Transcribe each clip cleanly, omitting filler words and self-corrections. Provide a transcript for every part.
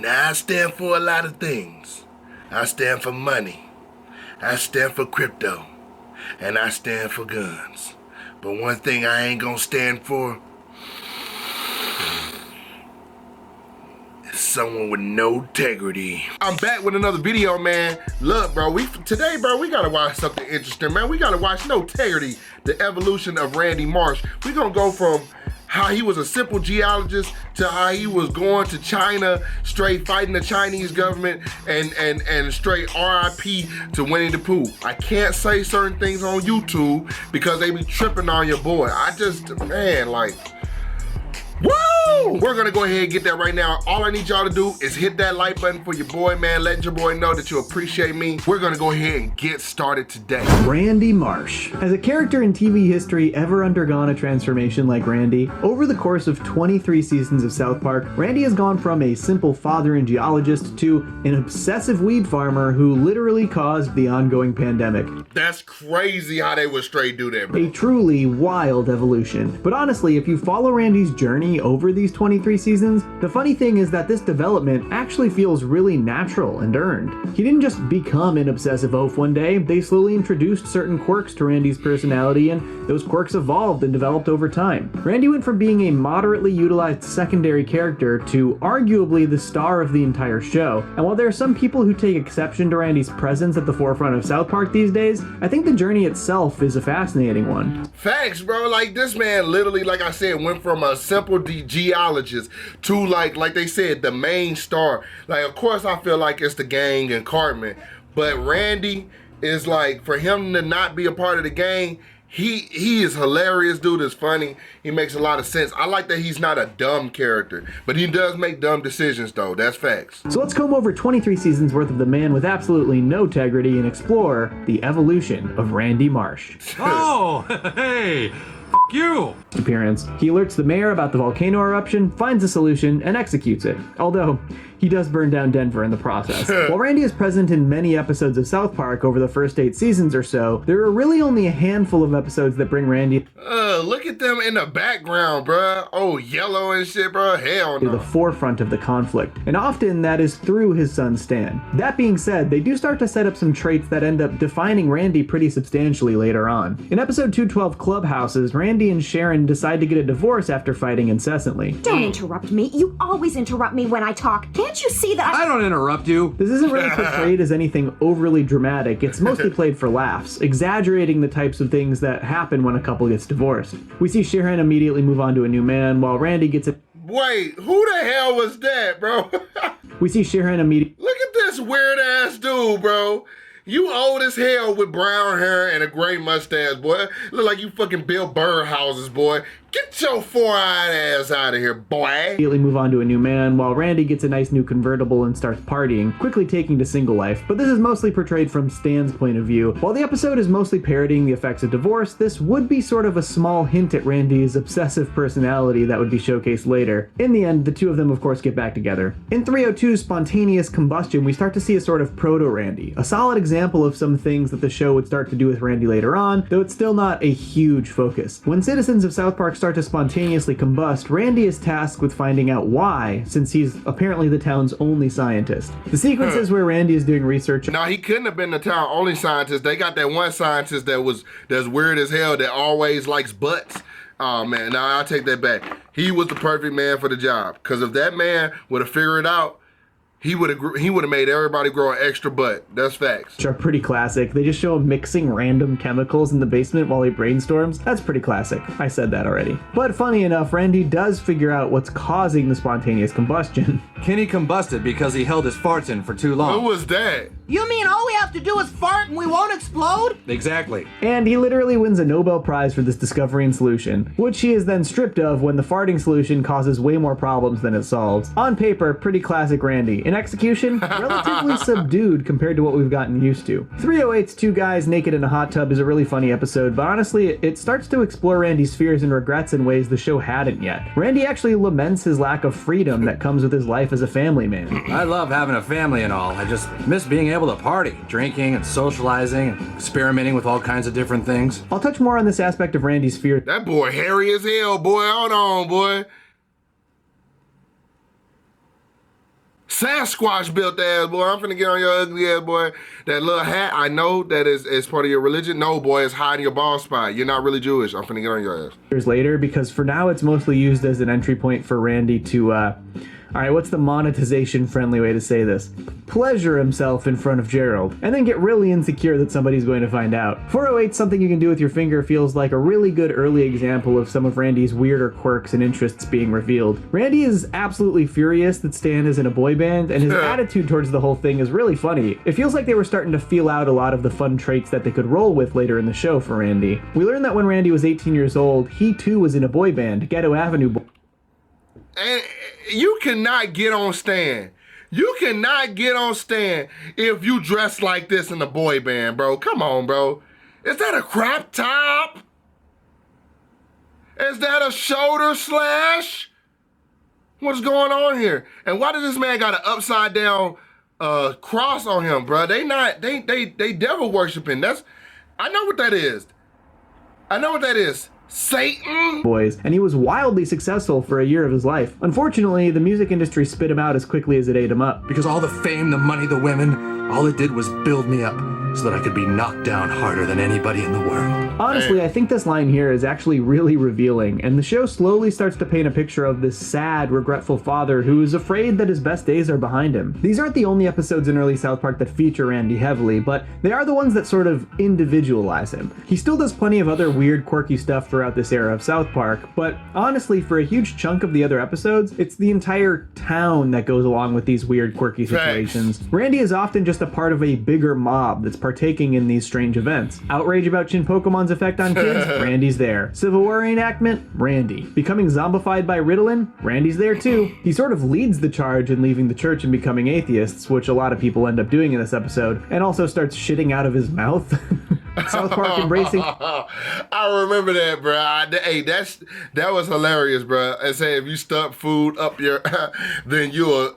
Now, I stand for a lot of things. I stand for money. I stand for crypto. And I stand for guns. But one thing I ain't gonna stand for is someone with no integrity. I'm back with another video, man. Look, bro, today, we gotta watch something interesting, man. We gotta watch No Tegridy, the evolution of Randy Marsh. We gonna go from how he was a simple geologist to how he was going to China, straight fighting the Chinese government, and straight RIP to Winnie the Pooh. I can't say certain things on YouTube because they be tripping on your boy. Man, like, woo! We're gonna go ahead and get that right now. All I need y'all to do is hit that like button for your boy, man. Let your boy know that you appreciate me. We're gonna go ahead and get started today. Randy Marsh. Has a character in TV history ever undergone a transformation like Randy? Over the course of 23 seasons of South Park, Randy has gone from a simple father and geologist to an obsessive weed farmer who literally caused the ongoing pandemic. That's crazy how they would straight do that, bro. A truly wild evolution. But honestly, if you follow Randy's journey over these 23 seasons, the funny thing is that this development actually feels really natural and earned. He didn't just become an obsessive oaf one day, they slowly introduced certain quirks to Randy's personality, and those quirks evolved and developed over time. Randy went from being a moderately utilized secondary character to arguably the star of the entire show, and while there are some people who take exception to Randy's presence at the forefront of South Park these days, I think the journey itself is a fascinating one. Facts, bro. Like, this man literally, like I said, went from a simple geologist to like they said, the main star. Like, of course I feel like it's the gang and Cartman, but Randy is like, for him to not be a part of the gang, he is hilarious, dude. Is funny. He makes a lot of sense. I like that he's not a dumb character, but he does make dumb decisions though. That's facts. So let's comb over 23 seasons worth of the man with absolutely no integrity and explore the evolution of Randy Marsh. Oh, hey! You! Appearance. He alerts the mayor about the volcano eruption, finds a solution, and executes it. Although, he does burn down Denver in the process. While Randy is present in many episodes of South Park over the first 8 seasons or so, there are really only a handful of episodes that bring Randy look at them in the background, bruh. Oh, yellow and shit, bruh. Hell no. to the forefront of the conflict, and often that is through his son Stan. That being said, they do start to set up some traits that end up defining Randy pretty substantially later on. In episode 212 Clubhouses, Randy and Sharon decide to get a divorce after fighting incessantly. Don't interrupt me. You always interrupt me when I talk. Can't you see that I don't interrupt you. This isn't really portrayed as anything overly dramatic, it's mostly played for laughs, exaggerating the types of things that happen when a couple gets divorced. We see Sharon immediately move on to a new man, while Randy gets a... Wait, who the hell was that, bro? We see Sharon immediately... Look at this weird ass dude, bro. You old as hell with brown hair and a gray mustache, boy. Look like you fucking Bill Burr houses, boy. Get your four-eyed ass out of here, boy. Immediately move on to a new man, while Randy gets a nice new convertible and starts partying, quickly taking to single life. But this is mostly portrayed from Stan's point of view. While the episode is mostly parodying the effects of divorce, this would be sort of a small hint at Randy's obsessive personality that would be showcased later. In the end, the two of them of course get back together. In 302's Spontaneous Combustion, we start to see a sort of proto-Randy, a solid example of some things that the show would start to do with Randy later on, though it's still not a huge focus. When citizens of South Park start to spontaneously combust, Randy is tasked with finding out why, since he's apparently the town's only scientist. The sequences where Randy is doing research... No, he couldn't have been the town only scientist. They got that one scientist that's weird as hell that always likes butts. Oh man, no, I'll take that back. He was the perfect man for the job. Because if that man would have figured it out, he would have made everybody grow an extra butt. That's facts. Which are pretty classic. They just show him mixing random chemicals in the basement while he brainstorms. That's pretty classic. I said that already. But funny enough, Randy does figure out what's causing the spontaneous combustion. Kenny combusted because he held his farts in for too long. Who was that? You mean all we have to do is fart and we won't explode? Exactly. And he literally wins a Nobel Prize for this discovery and solution, which he is then stripped of when the farting solution causes way more problems than it solves. On paper, pretty classic Randy. In execution, relatively subdued compared to what we've gotten used to. 308's Two Guys Naked in a Hot Tub is a really funny episode, but honestly, it starts to explore Randy's fears and regrets in ways the show hadn't yet. Randy actually laments his lack of freedom that comes with his life as a family man. I love having a family and all. I just miss being able to party, drinking and socializing and experimenting with all kinds of different things. I'll touch more on this aspect of Randy's fear. That boy hairy as hell, boy. Hold on, boy. Sasquatch built ass boy. I'm finna get on your ugly ass boy. That little hat, I know that is part of your religion. No, boy, it's hiding your bald spot. You're not really Jewish. I'm finna get on your ass. Years later, because for now it's mostly used as an entry point for Randy to, alright, what's the monetization friendly way to say this? Pleasure himself in front of Gerald, and then get really insecure that somebody's going to find out. 408's Something You Can Do With Your Finger feels like a really good early example of some of Randy's weirder quirks and interests being revealed. Randy is absolutely furious that Stan is in a boy band, and his attitude towards the whole thing is really funny. It feels like they were starting to feel out a lot of the fun traits that they could roll with later in the show for Randy. We learned that when Randy was 18 years old, he too was in a boy band, Ghetto Avenue Boy. And you cannot get on Stan. You cannot get on Stan if you dress like this in a boy band, bro. Come on, bro. Is that a crop top? Is that a shoulder slash? What's going on here? And why does this man got an upside down cross on him, bro? They devil worshiping. I know what that is. I know what that is. Satan? Boys, and he was wildly successful for a year of his life. Unfortunately, the music industry spit him out as quickly as it ate him up. Because all the fame, the money, the women, all it did was build me up so that I could be knocked down harder than anybody in the world. Honestly, I think this line here is actually really revealing, and the show slowly starts to paint a picture of this sad, regretful father who is afraid that his best days are behind him. These aren't the only episodes in early South Park that feature Randy heavily, but they are the ones that sort of individualize him. He still does plenty of other weird, quirky stuff throughout this era of South Park, but honestly, for a huge chunk of the other episodes, it's the entire town that goes along with these weird, quirky situations. Randy is often just a part of a bigger mob that's partaking in these strange events. Outrage about Chin Pokemon's effect on kids? Randy's there. Civil War reenactment? Randy. Becoming zombified by Ritalin? Randy's there too. He sort of leads the charge in leaving the church and becoming atheists, which a lot of people end up doing in this episode, and also starts shitting out of his mouth. South Park embracing. I remember that, bro. That was hilarious, bro. And say if you stuff food up your, then you're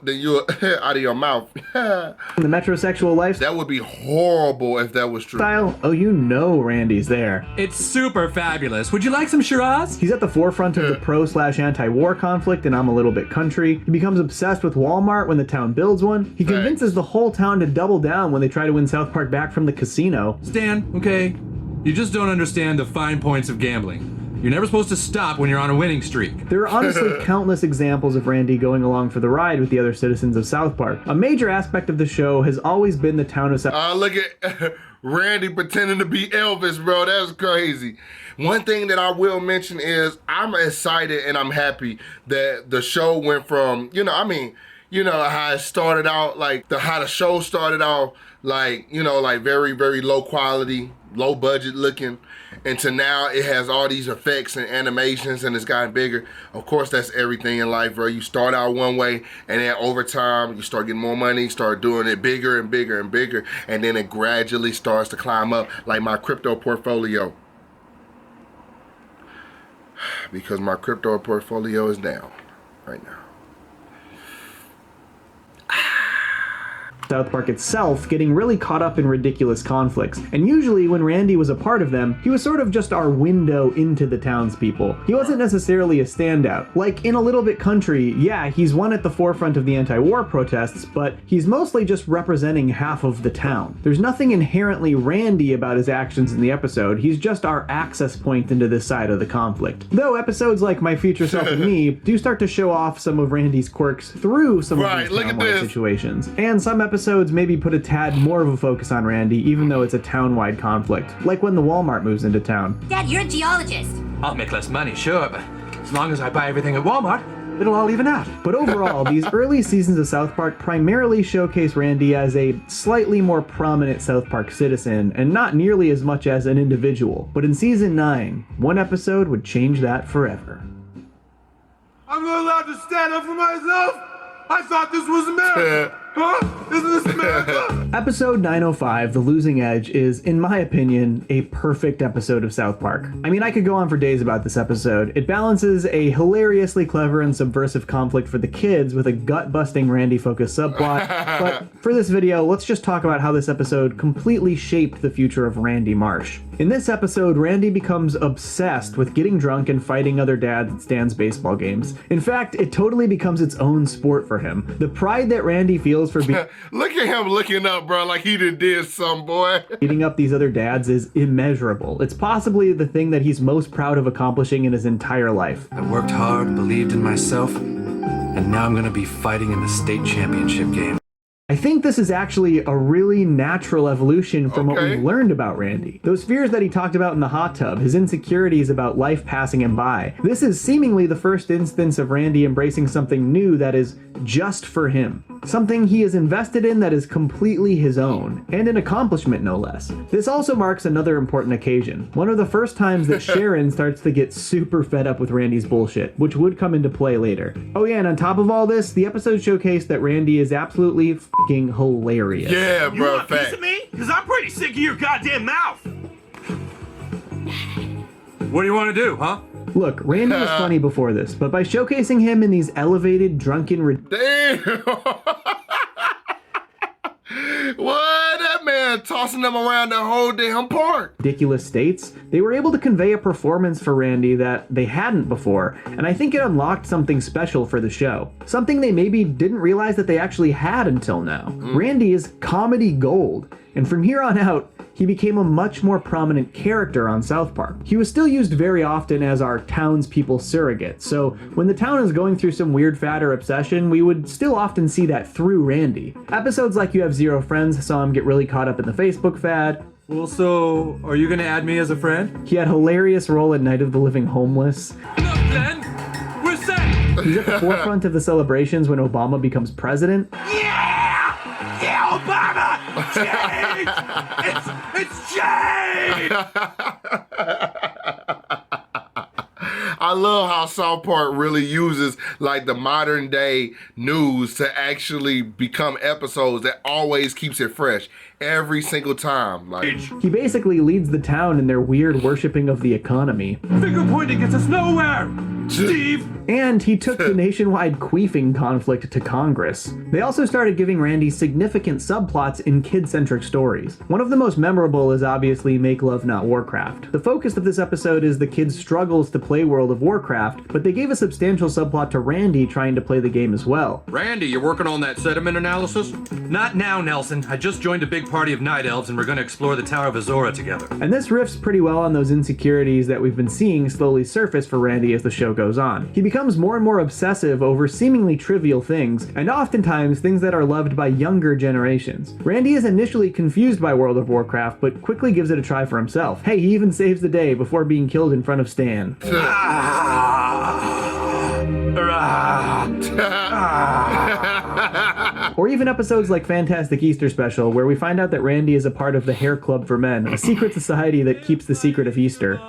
out of your mouth. The metrosexual lifestyle. That would be horrible if that was true. Oh, you know Randy's there. It's super fabulous. Would you like some Shiraz? He's at the forefront of the pro/anti-war conflict, and I'm a little bit country. He becomes obsessed with Walmart when the town builds one. He convinces the whole town to double down when they try to win South Park back from the casino. Stan, okay, you just don't understand the fine points of gambling. You're never supposed to stop when you're on a winning streak. There are honestly countless examples of Randy going along for the ride with the other citizens of South Park. A major aspect of the show has always been the town of South Look at Randy pretending to be Elvis, bro. That's crazy. One thing that I will mention is I'm excited and I'm happy that the show went from, how it started out, how the show started off, very, very low quality, low budget looking, and to now it has all these effects and animations and it's gotten bigger. Of course, that's everything in life, bro. You start out one way and then over time you start getting more money, start doing it bigger and bigger and bigger, and then it gradually starts to climb up, like my crypto portfolio. Because my crypto portfolio is down right now. South Park itself getting really caught up in ridiculous conflicts, and usually when Randy was a part of them, he was sort of just our window into the townspeople. He wasn't necessarily a standout. Like in A Little Bit Country, yeah, he's one at the forefront of the anti-war protests, but he's mostly just representing half of the town. There's nothing inherently Randy about his actions in the episode, he's just our access point into this side of the conflict. Though episodes like My Future Self and Me do start to show off some of Randy's quirks through some of these town-wide situations, and some episodes maybe put a tad more of a focus on Randy, even though it's a town-wide conflict, like when the Walmart moves into town. Dad, you're a geologist. I'll make less money, sure, but as long as I buy everything at Walmart, it'll all even out. But overall, these early seasons of South Park primarily showcase Randy as a slightly more prominent South Park citizen, and not nearly as much as an individual. But in season 9, one episode would change that forever. I'm not allowed to stand up for myself? I thought this was America. Huh? Isn't this America? Episode 905, The Losing Edge, is, in my opinion, a perfect episode of South Park. I mean, I could go on for days about this episode. It balances a hilariously clever and subversive conflict for the kids with a gut-busting Randy-focused subplot, but for this video, let's just talk about how this episode completely shaped the future of Randy Marsh. In this episode, Randy becomes obsessed with getting drunk and fighting other dads at Stan's baseball games. In fact, it totally becomes its own sport for him. The pride that Randy feels for Look at him looking up, bro, like he did some, boy. beating up these other dads is immeasurable. It's possibly the thing that he's most proud of accomplishing in his entire life. I worked hard, believed in myself, and now I'm gonna be fighting in the state championship game. I think this is actually a really natural evolution from what we've learned about Randy. Those fears that he talked about in the hot tub, his insecurities about life passing him by. This is seemingly the first instance of Randy embracing something new that is just for him. Something he is invested in that is completely his own, and an accomplishment no less. This also marks another important occasion. One of the first times that Sharon starts to get super fed up with Randy's bullshit, which would come into play later. Oh yeah, and on top of all this, the episode showcased that Randy is absolutely f***ing hilarious. Yeah, You bro, want a piece of me? Because I'm pretty sick of your goddamn mouth. What do you want to do, huh? Look, Randy was funny before this, but by showcasing him in these elevated, drunken, Damn. What? That man tossing them around the whole damn park. ridiculous states, they were able to convey a performance for Randy that they hadn't before, and I think it unlocked something special for the show. Something they maybe didn't realize that they actually had until now. Randy is comedy gold, and from here on out, he became a much more prominent character on South Park. He was still used very often as our townspeople surrogate, so when the town is going through some weird fad or obsession, we would still often see that through Randy. Episodes like You Have Zero Friends saw him get really caught up in the Facebook fad. Well, so, are you gonna add me as a friend? He had a hilarious role in Night of the Living Homeless. Look, Glenn, we're set! He's at the forefront of the celebrations when Obama becomes president. Yeah! Yeah, Obama! Change! It's change! I love how South Park really uses like the modern day news to actually become episodes that always keeps it fresh every single time. Like, He basically leads the town in their weird worshipping of the economy. Finger pointing gets us nowhere! Steve! And he took the nationwide queefing conflict to Congress. They also started giving Randy significant subplots in kid-centric stories. One of the most memorable is obviously Make Love Not Warcraft. The focus of this episode is the kids' struggles to play World of Warcraft, but they gave a substantial subplot to Randy trying to play the game as well. Randy, you're working on that sediment analysis? Not now, Nelson. I just joined a big party of night elves and we're gonna explore the Tower of Azora together. And this riffs pretty well on those insecurities that we've been seeing slowly surface for Randy as the show goes on. He becomes more and more obsessive over seemingly trivial things, and oftentimes things that are loved by younger generations. Randy is initially confused by World of Warcraft, but quickly gives it a try for himself. Hey, he even saves the day before being killed in front of Stan. Or even episodes like Fantastic Easter Special, where we find out that Randy is a part of the Hair Club for Men, a secret society that keeps the secret of Easter.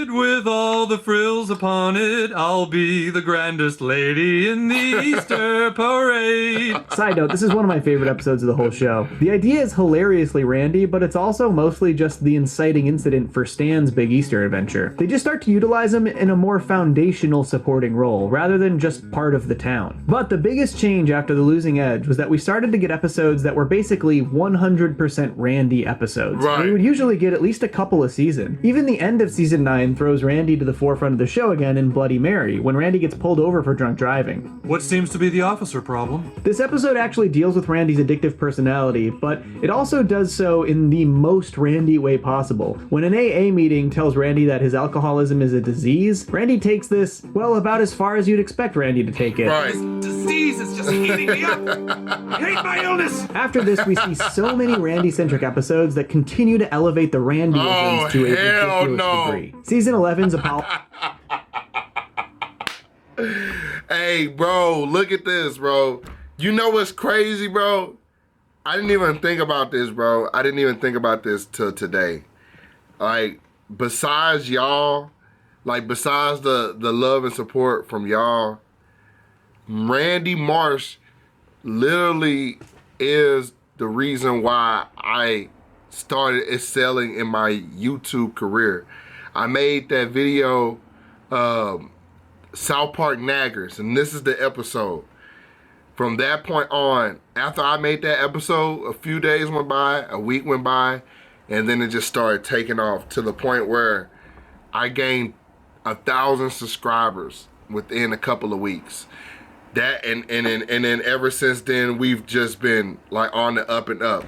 With all the frills upon it, I'll be the grandest lady in the Easter parade. Side note, this is one of my favorite episodes of the whole show. The idea is hilariously Randy, but it's also mostly just the inciting incident for Stan's big Easter adventure. They just start to utilize him in a more foundational supporting role, rather than just part of the town. But the biggest change after The Losing Edge was that we started to get episodes that were basically 100% Randy episodes. Right. We would usually get at least a couple a season. Even the end of season 9 throws Randy to the forefront of the show again in Bloody Mary, when Randy gets pulled over for drunk driving. What seems to be the officer problem? This episode actually deals with Randy's addictive personality, but it also does so in the most Randy way possible. When an AA meeting tells Randy that his alcoholism is a disease, Randy takes this, well, about as far as you'd expect Randy to take it. right. Disease is just eating me up! I hate my illness! After this, we see so many Randy-centric episodes that continue to elevate the Randyisms Oh, to a hell ridiculous no. degree. Season 11's Apollo. Hey, bro, look at this, bro. You know what's crazy, bro? I didn't even think about this, bro. I didn't even think about this till today. Like, besides y'all, like, besides the love and support from y'all, Randy Marsh literally is the reason why I started excelling in my YouTube career. I made that video, South Park Naggers, and this is the episode. From that point on, after I made that episode, a few days went by, a week went by, and then it just started taking off to the point where I gained 1,000 subscribers within a couple of weeks. That and then ever since then, we've just been like on the up and up.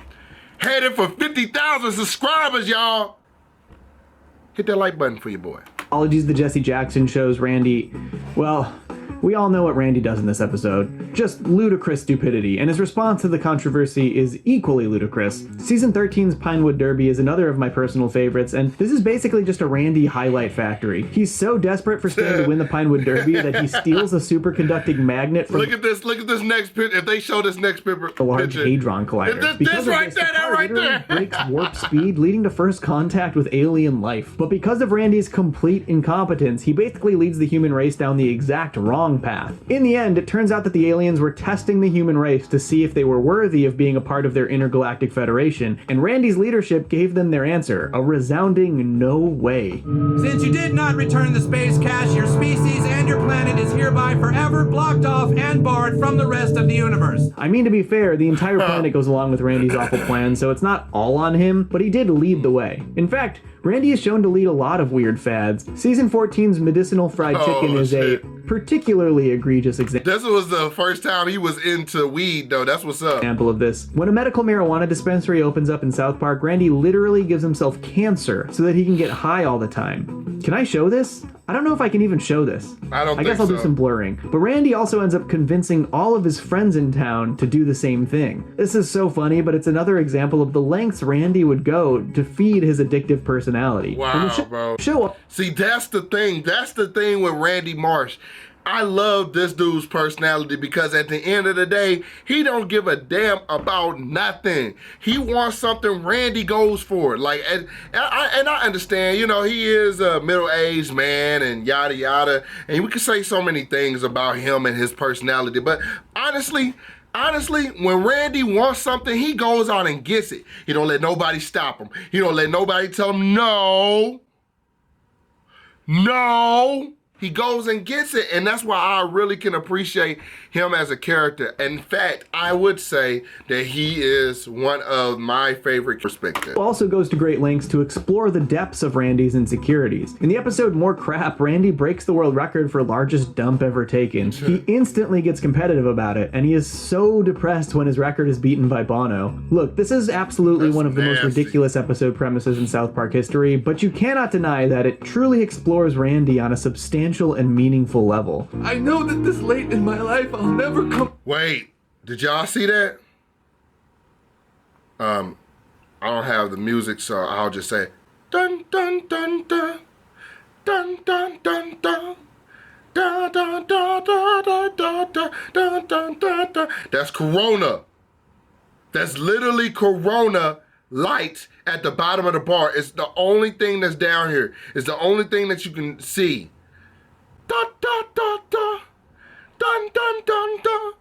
Headed for 50,000 subscribers, y'all. Hit that like button for your boy. Apologies, the Jesse Jackson shows Randy, well, we all know what Randy does in this episode. Just ludicrous stupidity, and his response to the controversy is equally ludicrous. Season 13's Pinewood Derby is another of my personal favorites, and this is basically just a Randy highlight factory. He's so desperate for Stan to win the Pinewood Derby that he steals a superconducting magnet from look at this next picture. If they show this next picture, the Large Hadron Collider. This right there, that right there. Breaks warp speed, leading to first contact with alien life. But because of Randy's complete incompetence, he basically leads the human race down the exact wrong path. In the end, it turns out that the aliens were testing the human race to see if they were worthy of being a part of their intergalactic federation, and Randy's leadership gave them their answer, a resounding no way. Since you did not return the space cache, your species and your planet is hereby forever blocked off and barred from the rest of the universe. I mean, to be fair, the entire planet goes along with Randy's awful plan, so it's not all on him, but he did lead the way. In fact, Randy is shown to lead a lot of weird fads. Season 14's medicinal fried chicken is a particularly egregious example. This was the first time he was into weed, though. That's what's up. Example of this. When a medical marijuana dispensary opens up in South Park, Randy literally gives himself cancer so that he can get high all the time. Can I show this? I don't know if I can even show this. I guess I'll do some blurring. But Randy also ends up convincing all of his friends in town to do the same thing. This is so funny, but it's another example of the lengths Randy would go to feed his addictive personality. Wow, bro. See, that's the thing. That's the thing with Randy Marsh. I love this dude's personality because at the end of the day, he don't give a damn about nothing. He wants something, Randy goes for it. Like, and I understand, you know, he is a middle-aged man and yada yada, and we can say so many things about him and his personality, but honestly, when Randy wants something, he goes on and gets it. He don't let nobody stop him. He don't let nobody tell him no. No. He goes and gets it, and that's why I really can appreciate him as a character. In fact, I would say that he is one of my favorite perspectives. Also goes to great lengths to explore the depths of Randy's insecurities. In the episode More Crap, Randy breaks the world record for largest dump ever taken. He instantly gets competitive about it, and he is so depressed when his record is beaten by Bono. Look, this is absolutely one of the most ridiculous episode premises in South Park history, but you cannot deny that it truly explores Randy on a substantial and meaningful level. I know that this late in my life I'll never come. Wait, did y'all see that? I don't have the music, so I'll just say dun dun dun dun dun dun dun dun. Da, da, da, da, da, da, da, da, da, da, da. That's Corona. That's literally Corona light at the bottom of the bar. It's the only thing that's down here. It's the only thing that you can see. Da da da da, dun dun dun dun.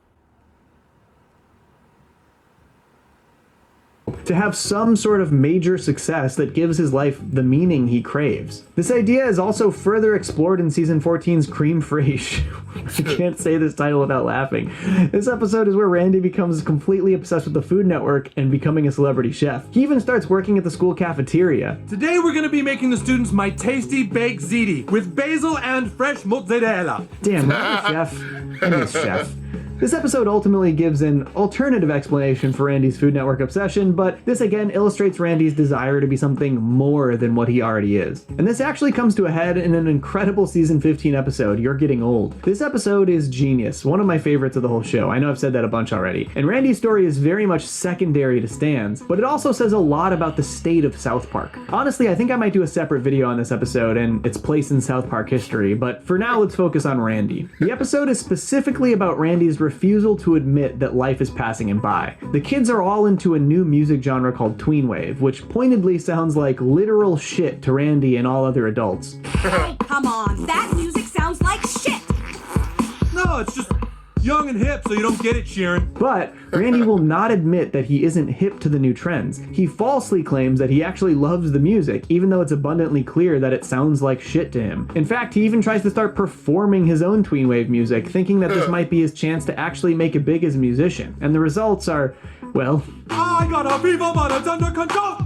To have some sort of major success that gives his life the meaning he craves. This idea is also further explored in Season 14's Cream Fraiche. I can't say this title without laughing. This episode is where Randy becomes completely obsessed with the Food Network and becoming a celebrity chef. He even starts working at the school cafeteria. Today we're going to be making the students my tasty baked ziti with basil and fresh mozzarella. Damn, right, Chef. I miss Chef. This episode ultimately gives an alternative explanation for Randy's Food Network obsession, but this again illustrates Randy's desire to be something more than what he already is. And this actually comes to a head in an incredible Season 15 episode, You're Getting Old. This episode is genius, one of my favorites of the whole show. I know I've said that a bunch already. And Randy's story is very much secondary to Stan's, but it also says a lot about the state of South Park. Honestly, I think I might do a separate video on this episode and its place in South Park history, but for now let's focus on Randy. The episode is specifically about Randy's refusal to admit that life is passing him by. The kids are all into a new music genre called tweenwave, which pointedly sounds like literal shit to Randy and all other adults. Hey, come on, that music sounds like shit. No, it's just Young and hip, so you don't get it, Sharon. But Randy will not admit that he isn't hip to the new trends. He falsely claims that he actually loves the music, even though it's abundantly clear that it sounds like shit to him. In fact, he even tries to start performing his own tween wave music, thinking that this might be his chance to actually make it big as a musician. And the results are, well... I got a fever, but it's under control.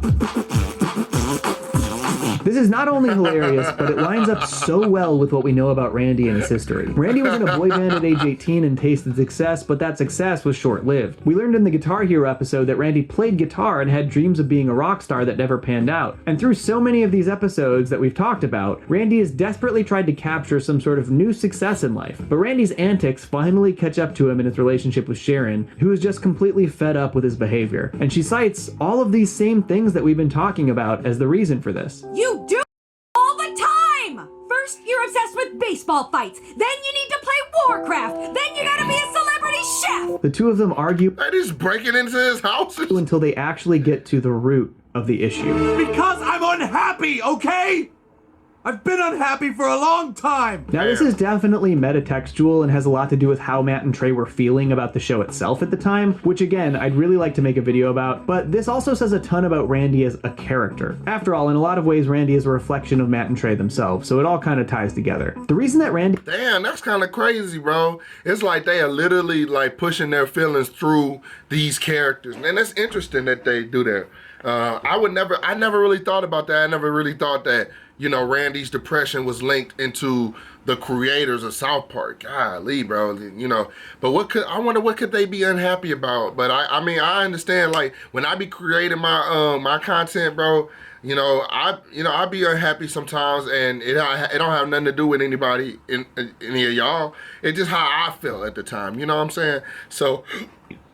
This is not only hilarious, but it lines up so well with what we know about Randy and his history. Randy was in a boy band at age 18 and tasted success, but that success was short-lived. We learned in the Guitar Hero episode that Randy played guitar and had dreams of being a rock star that never panned out. And through so many of these episodes that we've talked about, Randy has desperately tried to capture some sort of new success in life. But Randy's antics finally catch up to him in his relationship with Sharon, who is just completely fed up with his behavior. And she cites all of these same things that we've been talking about as the reason for this. You do all the time! First, you're obsessed with baseball fights. Then you need to play Warcraft. Then you gotta be a celebrity chef. The two of them argue They just breaking into his house. until they actually get to the root of the issue. Because I'm unhappy, okay? I've been unhappy for a long time. Now, this is definitely metatextual and has a lot to do with how Matt and Trey were feeling about the show itself at the time, which again, I'd really like to make a video about, but this also says a ton about Randy as a character. After all, in a lot of ways, Randy is a reflection of Matt and Trey themselves, so it all kind of ties together. The reason that Randy... Damn, that's kind of crazy, bro. It's like they are literally like pushing their feelings through these characters. And it's interesting that they do that. I never really thought about that. I never really thought that, you know, Randy's depression was linked into the creators of South Park. Golly, bro, you know. But I wonder what could they be unhappy about? But I mean, I understand, like, when I be creating my my content, bro, you know, I be unhappy sometimes, and it don't have nothing to do with anybody, any of y'all. It's just how I felt at the time, you know what I'm saying? So,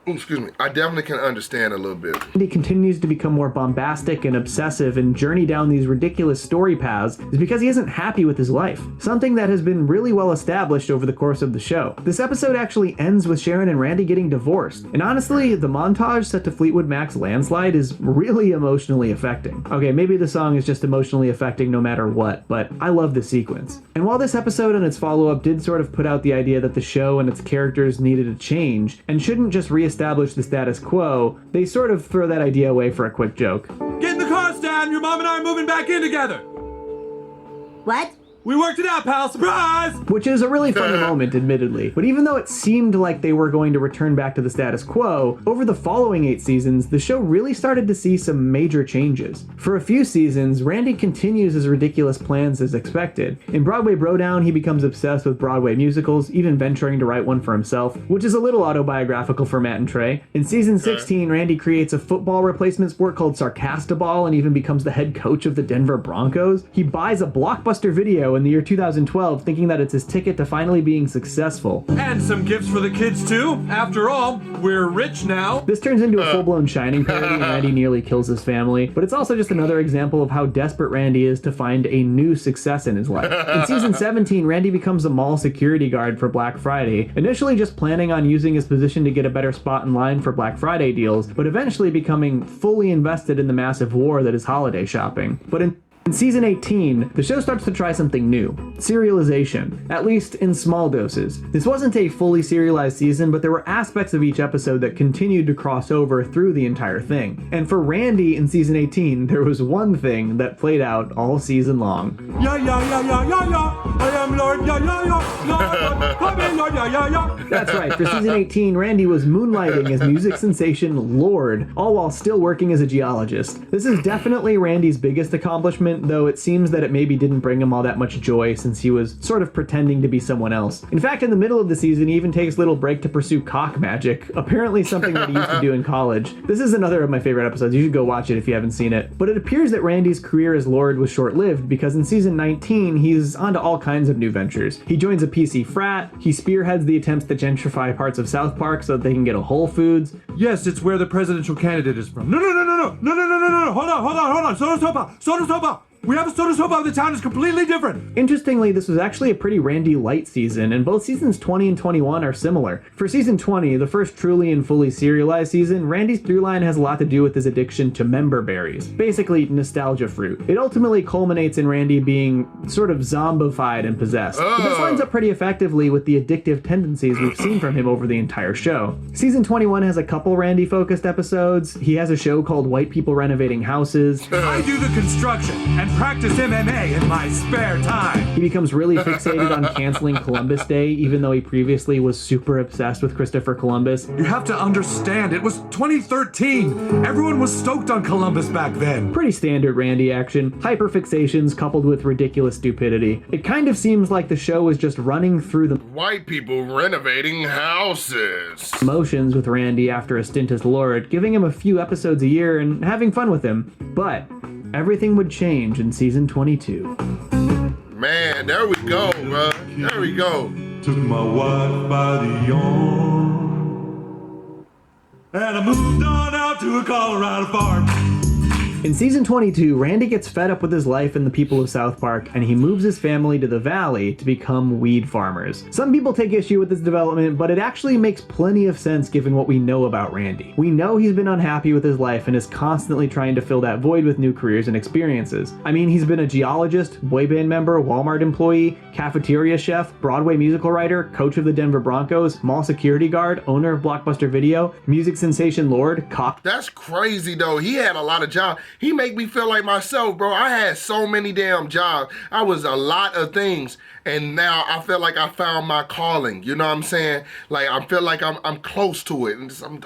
excuse me, I definitely can understand a little bit. He continues to become more bombastic and obsessive and journey down these ridiculous story paths is because he isn't happy with his life, something that has been really well established over the course of the show. This episode actually ends with Sharon and Randy getting divorced, and honestly, the montage set to Fleetwood Mac's Landslide is really emotionally affecting. Okay, maybe the song is just emotionally affecting no matter what, but I love the sequence. And while this episode and its follow-up did sort of put out the idea that the show and its characters needed a change and shouldn't just reestablish the status quo, they sort of throw that idea away for a quick joke. Get in the car, Stan. Your mom and I are moving back in together. What? We worked it out, pal. Surprise! Which is a really funny moment, admittedly. But even though it seemed like they were going to return back to the status quo, over the following 8 seasons, the show really started to see some major changes. For a few seasons, Randy continues his ridiculous plans as expected. In Broadway Brodown, he becomes obsessed with Broadway musicals, even venturing to write one for himself, which is a little autobiographical for Matt and Trey. In season 16, Randy creates a football replacement sport called Sarcastaball and even becomes the head coach of the Denver Broncos. He buys a Blockbuster Video in the year 2012, thinking that it's his ticket to finally being successful. And some gifts for the kids, too. After all, we're rich now. This turns into a full-blown Shining parody and Randy nearly kills his family, but it's also just another example of how desperate Randy is to find a new success in his life. In season 17, Randy becomes a mall security guard for Black Friday, initially just planning on using his position to get a better spot in line for Black Friday deals, but eventually becoming fully invested in the massive war that is holiday shopping. But in season 18, the show starts to try something new. Serialization, at least in small doses. This wasn't a fully serialized season, but there were aspects of each episode that continued to cross over through the entire thing. And for Randy in season 18, there was one thing that played out all season long. Yeah, yeah, yeah, yeah, yeah, yeah. I am Lord, yeah, yeah, yeah. Lord, come in, Lord, yeah, yeah, yeah. That's right, for season 18, Randy was moonlighting as music sensation Lord, all while still working as a geologist. This is definitely Randy's biggest accomplishment, though it seems that it maybe didn't bring him all that much joy since he was sort of pretending to be someone else. In fact, in the middle of the season, he even takes a little break to pursue cock magic, apparently something that he used to do in college. This is another of my favorite episodes. You should go watch it if you haven't seen it. But it appears that Randy's career as Lord was short-lived because in season 19, he's onto all kinds of new ventures. He joins a PC frat, he spearheads the attempts to gentrify parts of South Park so that they can get a Whole Foods. Yes, it's where the presidential candidate is from. No, no, no, no, no, no, no, no, no, no, no. Hold on. Soda Sopa. We have a soda so far the town is completely different. Interestingly, this was actually a pretty Randy light season, and both seasons 20 and 21 are similar. For season 20, the first truly and fully serialized season, Randy's throughline has a lot to do with his addiction to member berries, basically nostalgia fruit. It ultimately culminates in Randy being sort of zombified and possessed. But this lines up pretty effectively with the addictive tendencies we've seen from him over the entire show. Season 21 has a couple Randy-focused episodes. He has a show called White People Renovating Houses. I do the construction and practice MMA in my spare time. He becomes really fixated on canceling Columbus Day, even though he previously was super obsessed with Christopher Columbus. You have to understand, it was 2013. Everyone was stoked on Columbus back then. Pretty standard Randy action, hyperfixations coupled with ridiculous stupidity. It kind of seems like the show is just running through the White people renovating houses. motions with Randy after a stint as Lord, giving him a few episodes a year and having fun with him. But everything would change in season 22. Man, there we go, bro. There we go. Took my wife by the arm, and I moved on out to a Colorado farm. In season 22, Randy gets fed up with his life and the people of South Park, and he moves his family to the Valley to become weed farmers. Some people take issue with this development, but it actually makes plenty of sense given what we know about Randy. We know he's been unhappy with his life and is constantly trying to fill that void with new careers and experiences. I mean, he's been a geologist, boy band member, Walmart employee, cafeteria chef, Broadway musical writer, coach of the Denver Broncos, mall security guard, owner of Blockbuster Video, music sensation Lord, cop. That's crazy, though. He had a lot of jobs. He make me feel like myself, bro. I had so many damn jobs. I was a lot of things, and now I feel like I found my calling. You know what I'm saying? Like, I feel like I'm close to it, and just, I'm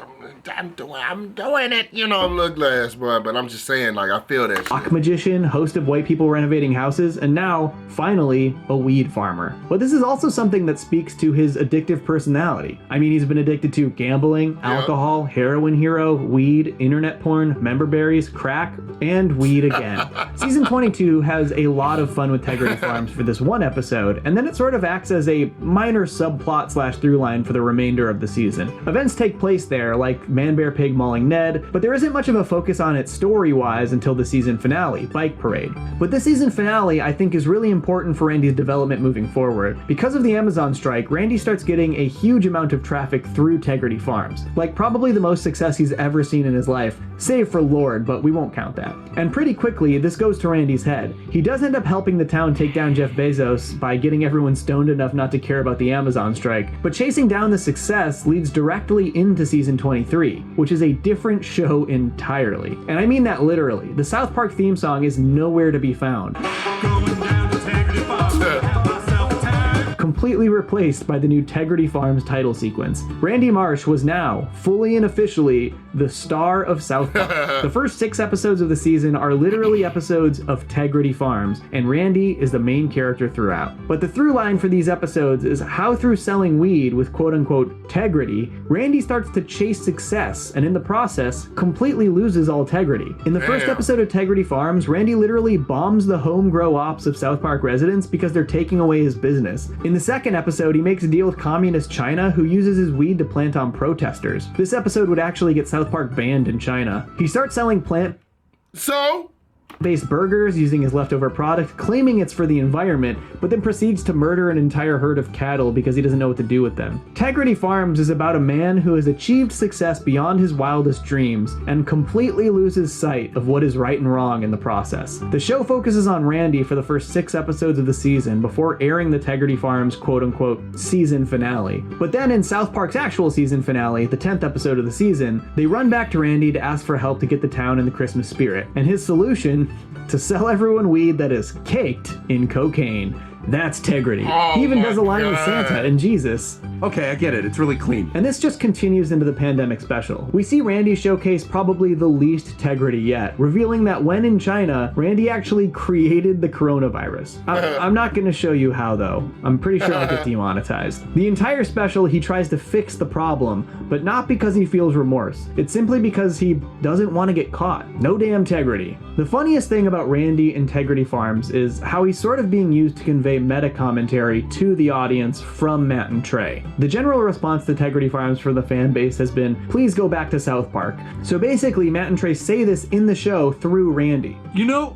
doing it. You know, I'm look glass, bro. But I'm just saying, like, I feel that Rock shit. magician, host of White People Renovating Houses, and now, finally, a weed farmer. But this is also something that speaks to his addictive personality. I mean, he's been addicted to gambling, alcohol, heroin hero, weed, internet porn, member berries, crack, and weed again. Season 22 has a lot of fun with Tegridy Farms for this one episode, and then it sort of acts as a minor subplot slash throughline for the remainder of the season. Events take place there, like Man Bear Pig mauling Ned, but there isn't much of a focus on it story-wise until the season finale, Bike Parade. But this season finale, I think, is really important for Randy's development moving forward. Because of the Amazon strike, Randy starts getting a huge amount of traffic through Tegridy Farms, like probably the most success he's ever seen in his life, save for Lord, but we won't count that. And pretty quickly, this goes to Randy's head. He does end up helping the town take down Jeff Bezos by getting everyone stoned enough not to care about the Amazon strike, but chasing down the success leads directly into season 23, which is a different show entirely. And I mean that literally. The South Park theme song is nowhere to be found. Going down to Tegridy Farm, have myself a time. Completely replaced by the new Tegridy Farms title sequence. Randy Marsh was now, fully and officially, the star of South Park. The first 6 episodes of the season are literally episodes of Tegridy Farms, and Randy is the main character throughout. But the through line for these episodes is how through selling weed with quote-unquote Tegridy, Randy starts to chase success, and in the process, completely loses all Tegridy. In the first episode of Tegridy Farms, Randy literally bombs the home grow ops of South Park residents because they're taking away his business. In the second episode, he makes a deal with communist China, who uses his weed to plant on protesters. This episode would actually get South Park banned in China. He starts selling plant-based burgers using his leftover product, claiming it's for the environment, but then proceeds to murder an entire herd of cattle because he doesn't know what to do with them. Tegridy Farms is about a man who has achieved success beyond his wildest dreams and completely loses sight of what is right and wrong in the process. The show focuses on Randy for the first 6 episodes of the season before airing the Tegridy Farms quote-unquote season finale. But then in South Park's actual season finale, the 10th episode of the season, they run back to Randy to ask for help to get the town in the Christmas spirit, and his solution: to sell everyone weed that is caked in cocaine. That's Tegridy. He even does a line with Santa and Jesus. Okay, I get it. It's really clean. And this just continues into the pandemic special. We see Randy showcase probably the least Tegridy yet, revealing that when in China, Randy actually created the coronavirus. I'm not going to show you how though. I'm pretty sure I'll get demonetized. The entire special, he tries to fix the problem, but not because he feels remorse. It's simply because he doesn't want to get caught. No damn Tegridy. The funniest thing about Randy and Tegridy Farms is how he's sort of being used to convey meta commentary to the audience from Matt and Trey. The general response to Tegridy Farms for the fan base has been, please go back to South Park. So basically, Matt and Trey say this in the show through Randy. You know,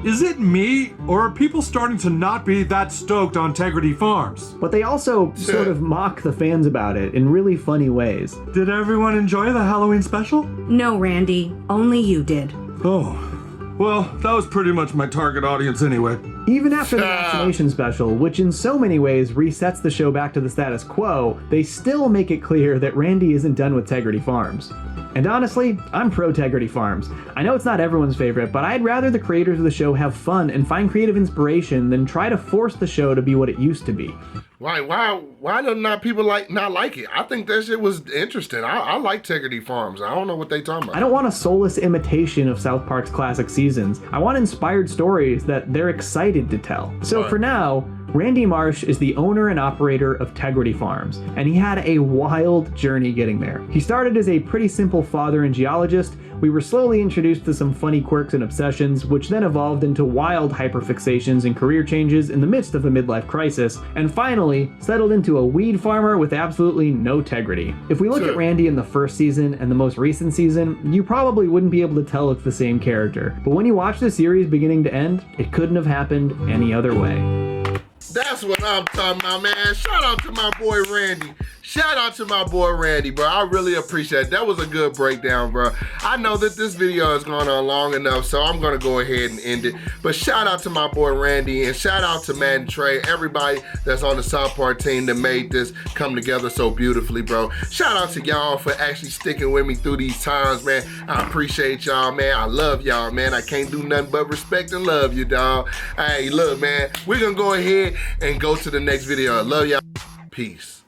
is it me, or are people starting to not be that stoked on Tegridy Farms? But they also sort of mock the fans about it in really funny ways. Did everyone enjoy the Halloween special? No, Randy. Only you did. Oh, well, that was pretty much my target audience anyway. Even after the vaccination special, which in so many ways resets the show back to the status quo, they still make it clear that Randy isn't done with Tegridy Farms. And honestly, I'm pro Tegridy Farms. I know it's not everyone's favorite, but I'd rather the creators of the show have fun and find creative inspiration than try to force the show to be what it used to be. Why do not people not like it? I think that shit was interesting. I like Tegridy Farms. I don't know what they talking about. I don't want a soulless imitation of South Park's classic seasons. I want inspired stories that they're excited to tell. So for now, Randy Marsh is the owner and operator of Tegridy Farms, and he had a wild journey getting there. He started as a pretty simple father and geologist. We were slowly introduced to some funny quirks and obsessions, which then evolved into wild hyperfixations and career changes in the midst of a midlife crisis, and finally settled into a weed farmer with absolutely no Tegridy. If we look at Randy in the first season and the most recent season, you probably wouldn't be able to tell it's the same character. But when you watch the series beginning to end, it couldn't have happened any other way. That's what I'm talking about, man. Shout out to my boy Randy. Shout out to my boy Randy, bro. I really appreciate it. That was a good breakdown, bro. I know that this video has gone on long enough, so I'm gonna go ahead and end it. But shout out to my boy Randy, and shout out to Matt and Trey, everybody that's on the South Park team that made this come together so beautifully, bro. Shout out to y'all for actually sticking with me through these times, man. I appreciate y'all, man. I love y'all, man. I can't do nothing but respect and love you, dog. Hey, look, man, we're gonna go ahead and go to the next video. I love y'all. Peace.